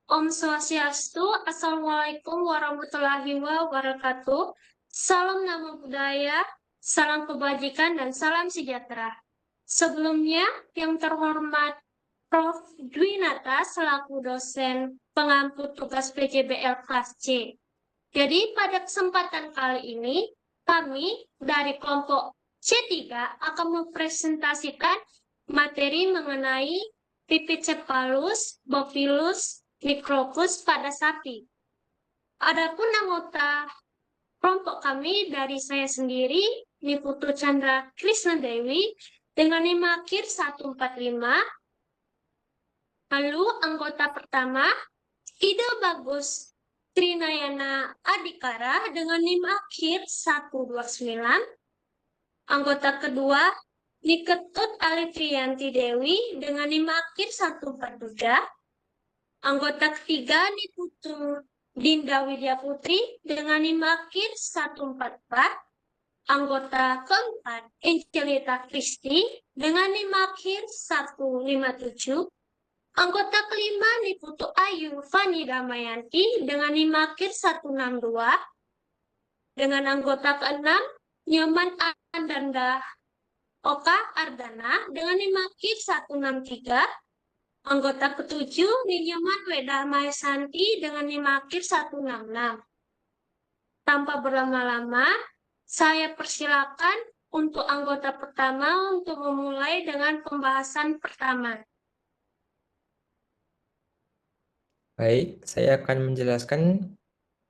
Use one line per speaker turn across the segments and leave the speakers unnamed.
Om Swastiastu, Assalamualaikum warahmatullahi wabarakatuh. Salam nama budaya, salam kebajikan, dan salam sejahtera. Sebelumnya, yang terhormat Prof. Dwinata selaku dosen pengampu tugas PJBL kelas C. Jadi pada kesempatan kali ini, kami dari kelompok C3 akan mempresentasikan materi mengenai Pipicephalus, Bopilus, Micropus pada sapi. Adapun anggota kelompok kami dari saya sendiri, Niputu Chandra Krisna Dewi, dengan NIM akhir 145. Lalu anggota pertama, Ide Bagus Trinayana Adikara dengan NIM akhir 129. Anggota kedua, Niketut Alifianti Dewi dengan NIM akhir 143. Anggota ketiga, Niputu Dinda Widya Putri dengan NIM akhir 144. Anggota keempat, Angelita Kristi dengan NIM akhir 157. Anggota kelima, Niputu Ayu Fani Damayanti dengan NIM akhir 162. Dengan anggota keenam, Nyoman Andanda Oka Ardana dengan NIM akhir 163. Anggota ketujuh, Ninyoman Weda Maesanti dengan NIM akhir 166. Tanpa berlama-lama, saya persilakan untuk anggota pertama untuk memulai dengan pembahasan pertama.
Baik, saya akan menjelaskan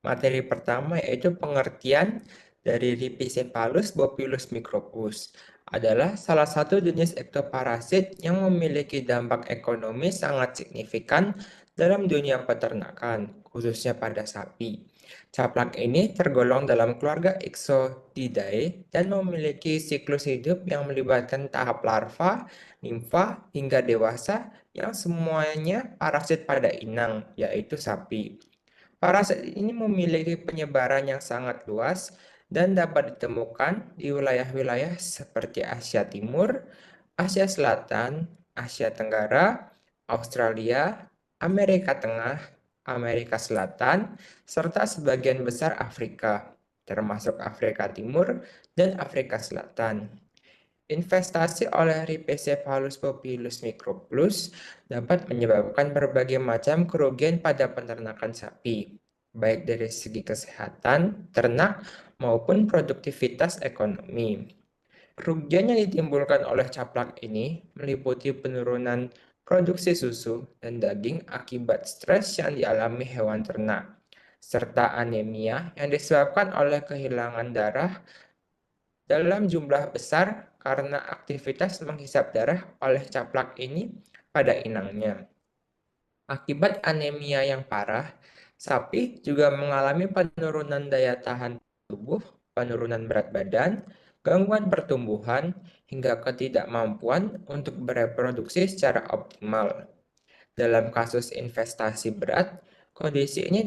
materi pertama yaitu pengertian dari Rhipicephalus bopilus micropus adalah salah satu jenis ektoparasit yang memiliki dampak ekonomi sangat signifikan dalam dunia peternakan, khususnya pada sapi. Caplak ini tergolong dalam keluarga Ixodidae dan memiliki siklus hidup yang melibatkan tahap larva, nimfa, hingga dewasa yang semuanya parasit pada inang, yaitu sapi. Parasit ini memiliki penyebaran yang sangat luas dan dapat ditemukan di wilayah-wilayah seperti Asia Timur, Asia Selatan, Asia Tenggara, Australia, Amerika Tengah, Amerika Selatan, serta sebagian besar Afrika, termasuk Afrika Timur dan Afrika Selatan. Investasi oleh Rhipicephalus bopilus micropus dapat menyebabkan berbagai macam kerugian pada peternakan sapi, baik dari segi kesehatan ternak maupun produktivitas ekonomi. Kerugian yang ditimbulkan oleh caplak ini meliputi penurunan produksi susu dan daging akibat stres yang dialami hewan ternak, serta anemia yang disebabkan oleh kehilangan darah dalam jumlah besar karena aktivitas menghisap darah oleh caplak ini pada inangnya. Akibat anemia yang parah, sapi juga mengalami penurunan daya tahan tubuh, penurunan berat badan, gangguan pertumbuhan, hingga ketidakmampuan untuk bereproduksi secara optimal. Dalam kasus investasi berat, kondisi ini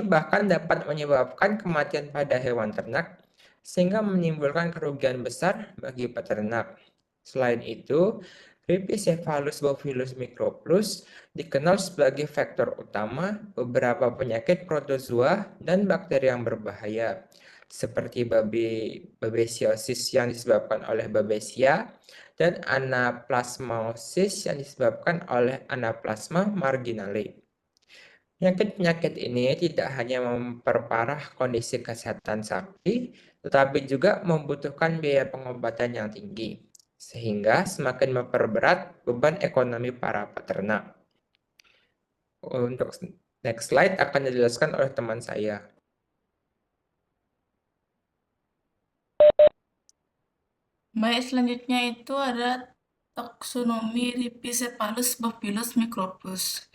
bahkan dapat menyebabkan kematian pada hewan ternak, sehingga menimbulkan kerugian besar bagi peternak. Selain itu, Rhipicephalus bopilus micropus dikenal sebagai faktor utama beberapa penyakit protozoa dan bakteri yang berbahaya, seperti babesiosis yang disebabkan oleh Babesia dan anaplasmosis yang disebabkan oleh Anaplasma marginale. Penyakit-penyakit ini tidak hanya memperparah kondisi kesehatan sapi, tetapi juga membutuhkan biaya pengobatan yang tinggi, sehingga semakin memperberat beban ekonomi para peternak. Untuk next slide akan dijelaskan oleh teman saya.
Baik, selanjutnya itu ada taksonomi Rhipicephalus bopilus micropus,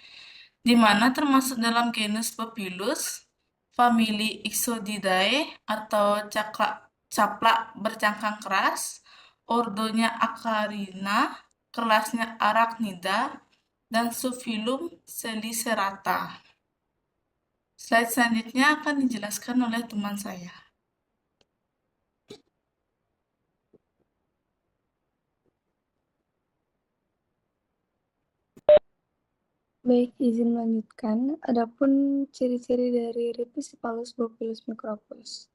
di mana termasuk dalam genus Bopilus, famili Ixodidae atau caplak bercangkang keras, ordonya Acarina, kelasnya Arachnida, dan subfilum Selicerata. Slide selanjutnya akan dijelaskan oleh teman saya.
Baik, izin melanjutkan. Adapun ciri-ciri dari Rhipiscephalus bopilus micropus.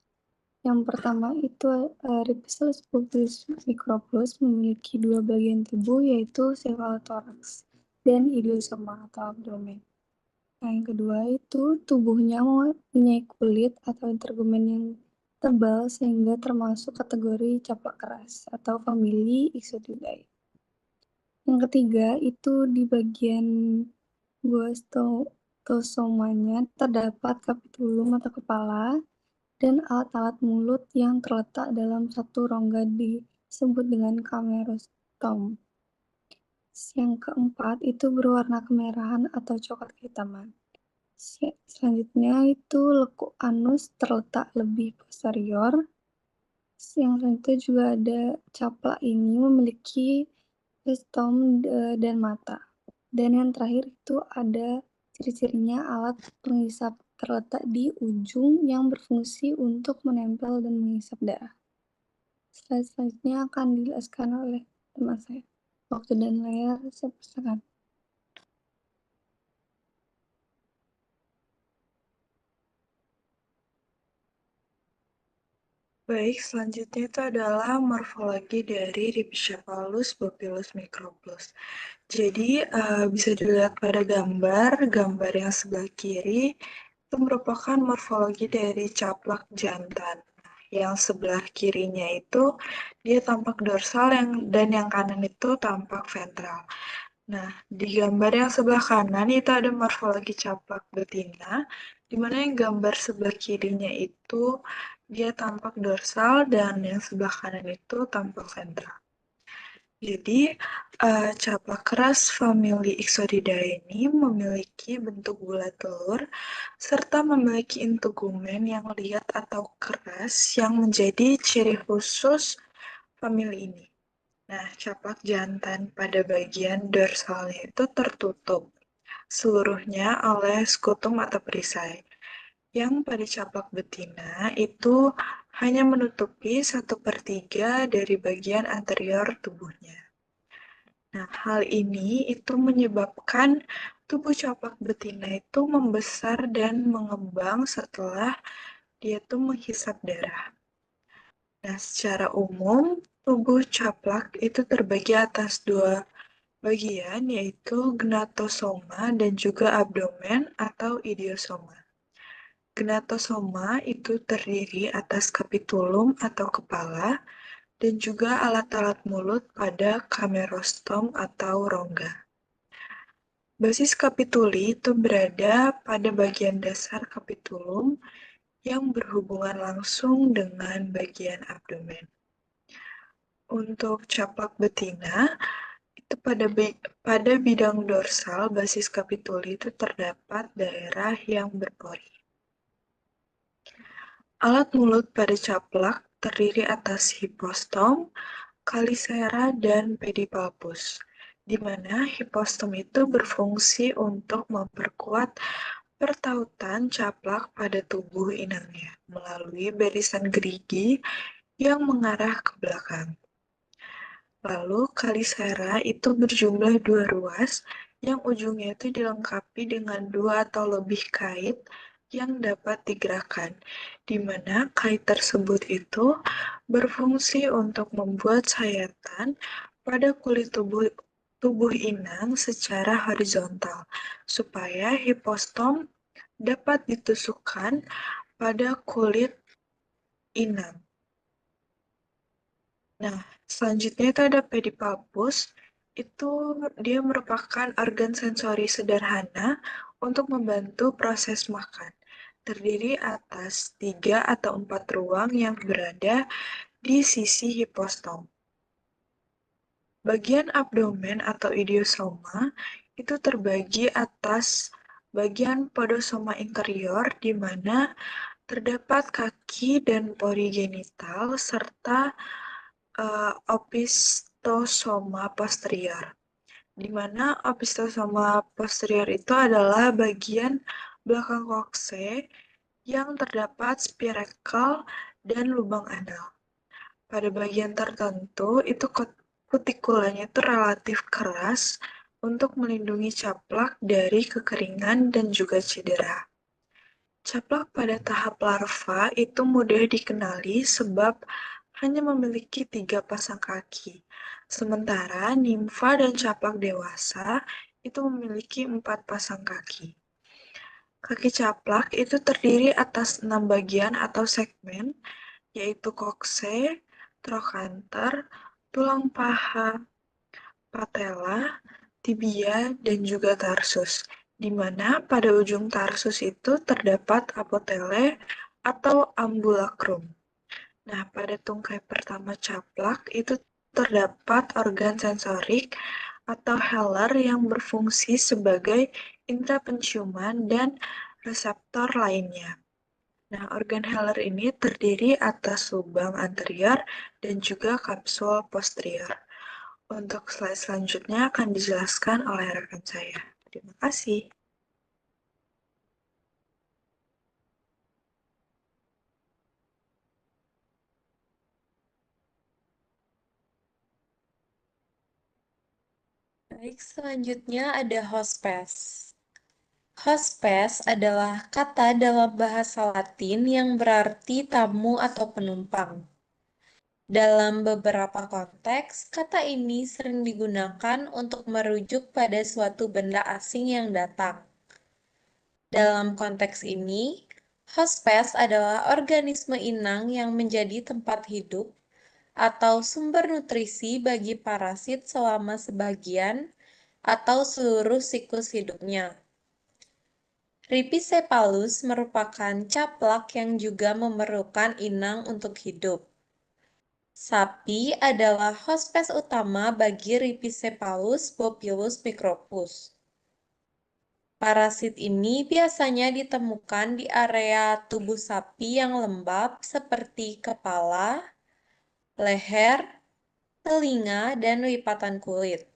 Yang pertama itu Rhipiscephalus bopilus micropus memiliki dua bagian tubuh yaitu cephalothorax dan idiosoma atau abdomen. Nah, yang kedua itu tubuhnya mempunyai kulit atau integumen yang tebal sehingga termasuk kategori caplak keras atau famili Ixodidae. Yang ketiga itu di bagian guastosomanya terdapat kapitulum atau kepala dan alat-alat mulut yang terletak dalam satu rongga disebut dengan camerostom. Yang keempat itu berwarna kemerahan atau coklat kehitaman. Selanjutnya itu lekuk anus terletak lebih posterior. Yang selanjutnya juga ada caplak ini memiliki ristom dan mata. Dan yang terakhir itu ada ciri-cirinya alat penghisap terletak di ujung yang berfungsi untuk menempel dan menghisap darah. Slide selanjutnya akan dijelaskan oleh teman saya. Waktu dan layar saya persilakan.
Baik, selanjutnya itu adalah morfologi dari Rhipiscephalus bopilus micropus. Jadi bisa dilihat pada gambar yang sebelah kiri itu merupakan morfologi dari caplak jantan. Yang sebelah kirinya itu dia tampak dorsal dan yang kanan itu tampak ventral. Nah, di gambar yang sebelah kanan itu ada morfologi caplak betina, di mana yang gambar sebelah kirinya itu dia tampak dorsal dan yang sebelah kanan itu tampak ventral. Jadi, caplak keras famili Ixodidae ini memiliki bentuk bulat telur serta memiliki integumen yang liat atau keras yang menjadi ciri khusus famili ini. Nah, caplak jantan pada bagian dorsalnya itu tertutup seluruhnya oleh skutum atau perisai. Yang pada caplak betina itu hanya menutupi 1/3 dari bagian anterior tubuhnya. Nah, hal ini itu menyebabkan tubuh caplak betina itu membesar dan mengembang setelah dia tuh menghisap darah. Nah, secara umum, tubuh caplak itu terbagi atas dua bagian, yaitu gnatosoma dan juga abdomen atau idiosoma. Gnatosoma itu terdiri atas kapitulum atau kepala dan juga alat-alat mulut pada camerostom atau rongga. Basis kapituli itu berada pada bagian dasar kapitulum yang berhubungan langsung dengan bagian abdomen. Untuk caplak betina, itu pada bidang dorsal basis kapituli itu terdapat daerah yang berpori. Alat mulut pada caplak terdiri atas hipostom, kalisera, dan pedipalpus, di mana hipostom itu berfungsi untuk memperkuat pertautan caplak pada tubuh inangnya melalui barisan gerigi yang mengarah ke belakang. Lalu kalisera itu berjumlah 2 ruas yang ujungnya itu dilengkapi dengan 2 atau lebih kait yang dapat digerakkan, di mana kait tersebut itu berfungsi untuk membuat sayatan pada kulit tubuh inang secara horizontal, supaya hipostom dapat ditusukkan pada kulit inang. Nah, selanjutnya itu ada pedipalpus. Itu dia merupakan organ sensori sederhana untuk membantu proses makan. Terdiri atas 3 atau 4 ruang yang berada di sisi hipostom. Bagian abdomen atau idiosoma itu terbagi atas bagian podosoma interior di mana terdapat kaki dan pori genital serta opistosoma posterior, di mana opistosoma posterior itu adalah bagian belakang kokse yang terdapat spirakel dan lubang anal. Pada bagian tertentu itu kutikulanya itu relatif keras untuk melindungi caplak dari kekeringan dan juga cedera. Caplak pada tahap larva itu mudah dikenali sebab hanya memiliki 3 pasang kaki, sementara nimfa dan caplak dewasa itu memiliki 4 pasang kaki. Kaki caplak itu terdiri atas 6 bagian atau segmen, yaitu kokse, trochanter, tulang paha, patella, tibia, dan juga tarsus, di mana pada ujung tarsus itu terdapat apotele atau ambulacrum. Nah, pada tungkai pertama caplak itu terdapat organ sensorik atau heller yang berfungsi sebagai indera penciuman dan reseptor lainnya. Nah, organ heller ini terdiri atas lubang anterior dan juga kapsul posterior. Untuk slide selanjutnya akan dijelaskan oleh rekan saya. Terima kasih.
Baik, selanjutnya ada hospes. Hospes adalah kata dalam bahasa Latin yang berarti tamu atau penumpang. Dalam beberapa konteks, kata ini sering digunakan untuk merujuk pada suatu benda asing yang datang. Dalam konteks ini, hospes adalah organisme inang yang menjadi tempat hidup atau sumber nutrisi bagi parasit selama sebagian atau seluruh siklus hidupnya. Rhipicephalus merupakan caplak yang juga memerlukan inang untuk hidup. Sapi adalah hospes utama bagi Rhipicephalus bopilus micropus. Parasit ini biasanya ditemukan di area tubuh sapi yang lembab seperti kepala, leher, telinga, dan lipatan kulit.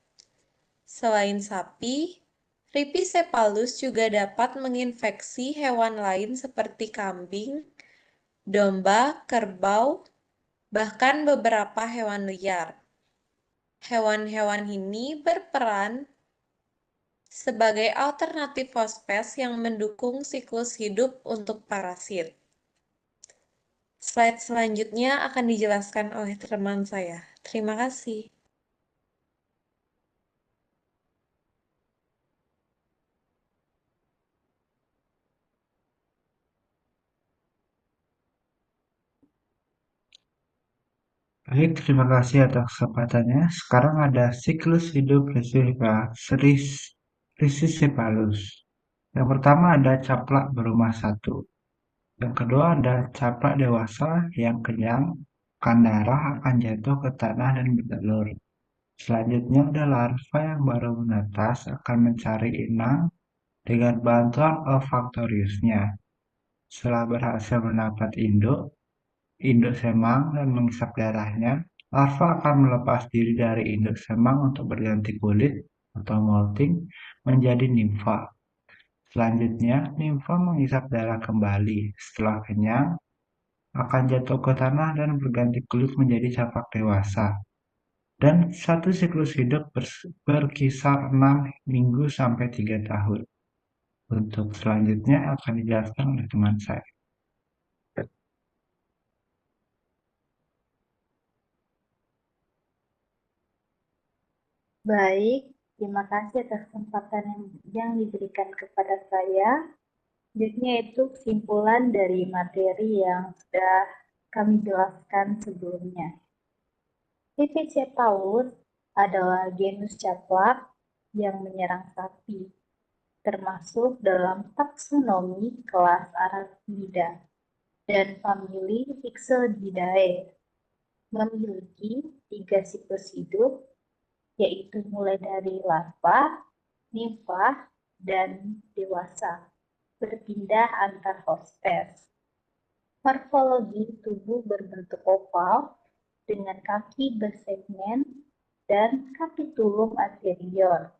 Selain sapi, Rhipicephalus juga dapat menginfeksi hewan lain seperti kambing, domba, kerbau, bahkan beberapa hewan liar. Hewan-hewan ini berperan sebagai alternatif hospes yang mendukung siklus hidup untuk parasit. Slide selanjutnya akan dijelaskan oleh teman saya. Terima kasih.
Baik, terima kasih atas kesempatannya. Sekarang ada siklus hidup Rhipicephalus. Yang pertama ada caplak berumah satu. Yang kedua ada caplak dewasa yang kenyang, akan darah, akan jatuh ke tanah dan bertelur. Selanjutnya ada larva yang baru menetas akan mencari inang dengan bantuan olfaktoriusnya. Setelah berhasil mendapat induk semang dan menghisap darahnya, larva akan melepas diri dari induk semang untuk berganti kulit atau molting menjadi nimfa. Selanjutnya, nimfa menghisap darah kembali. Setelah kenyang, akan jatuh ke tanah dan berganti kulit menjadi caplak dewasa. Dan satu siklus hidup berkisar 6 minggu sampai 3 tahun. Untuk selanjutnya akan dijelaskan oleh teman saya.
Baik, terima kasih atas kesempatan yang diberikan kepada saya. Selanjutnya itu kesimpulan dari materi yang sudah kami jelaskan sebelumnya. Rhipicephalus adalah genus caplak yang menyerang sapi, termasuk dalam taksonomi kelas Arachnida dan famili Ixodidae. Memiliki 3 siklus hidup, yaitu mulai dari larva, nimfa, dan dewasa, berpindah antar hospes. Morfologi tubuh berbentuk oval dengan kaki bersegmen dan kapitulum anterior,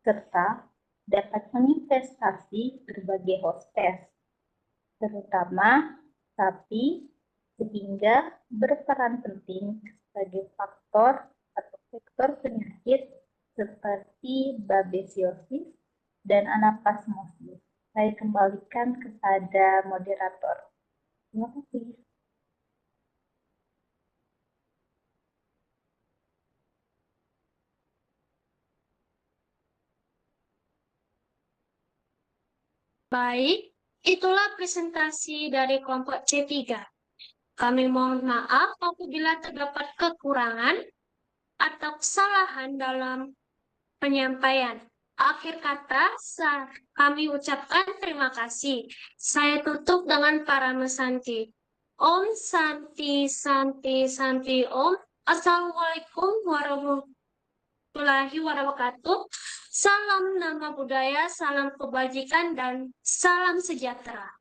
serta dapat menginvestasi berbagai hospes, terutama sapi, sehingga berperan penting sebagai faktor atau vektor penyakit seperti babesiosis dan anaplasmosis. Saya kembalikan kepada moderator. Terima kasih.
Baik, itulah presentasi dari kelompok C3. Kami mohon maaf apabila terdapat kekurangan atau kesalahan dalam penyampaian. Akhir kata, kami ucapkan terima kasih. Saya tutup dengan parama Santi. Om Santi Santi Santi Om. Assalamualaikum warahmatullahi wabarakatuh. Salam nama budaya, salam kebajikan, dan salam sejahtera.